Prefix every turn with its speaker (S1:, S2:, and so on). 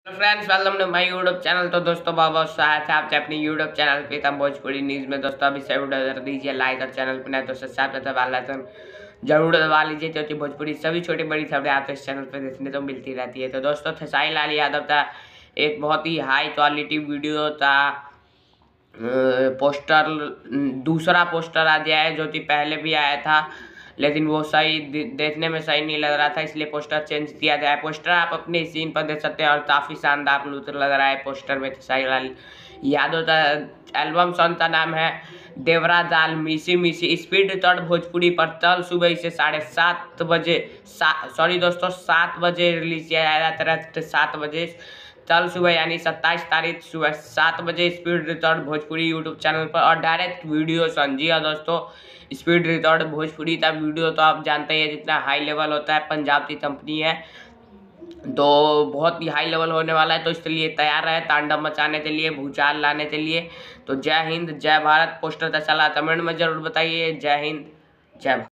S1: Hello friends, welcome to my YouTube channel. तो दोस्तों बहुत बहुत स्वागत है आपके अपने YouTube channel Pritam Bhojpuri news में। दोस्तों अभी से वीडियो कर दीजिए लाइक और चैनल पर नए तो सब्सक्राइब दबा लेते जरूर दबा लीजिए, क्योंकि भोजपुरी सभी छोटी बड़ी खबरें आपको इस चैनल पर देखने तो मिलती रहती है। तो दोस्तों खेसारी लाल यादव का एक बहुत ही हाई क्वालिटी वीडियो था, पोस्टर दूसरा पोस्टर आ गया है, जो कि पहले भी आया था लेकिन वो सही देखने में सही नहीं लग रहा था, इसलिए पोस्टर चेंज किया गया है। पोस्टर आप अपने सीन पर देख सकते हैं और काफ़ी शानदार लुक लग रहा है पोस्टर में। खेसारी लाल यादव का एल्बम सॉन्ग का नाम है देवरा दाल मिसी मिसी। स्पीड रिकॉर्ड भोजपुरी पर कल सुबह से 7:30 बजे, सॉरी दोस्तों 7 बजे रिलीज किया जाएगा, तरह 7 बजे कल सुबह यानी 27 तारीख सुबह 7 बजे speed record Bhojpuri YouTube channel पर और डायरेक्ट वीडियो समझिए। दोस्तों स्पीड रिकॉर्ड भोजपुरी का वीडियो तो आप जानते ही हैं जितना हाई लेवल होता है, पंजाब की कंपनी है तो बहुत ही हाई लेवल होने वाला है। तो इसलिए तैयार रहे तांडव मचाने के लिए, भूचाल लाने के लिए। तो जय हिंद जय भारत। पोस्टर का चला कमेंट में जरूर बताइए। जय हिंद जय भारत।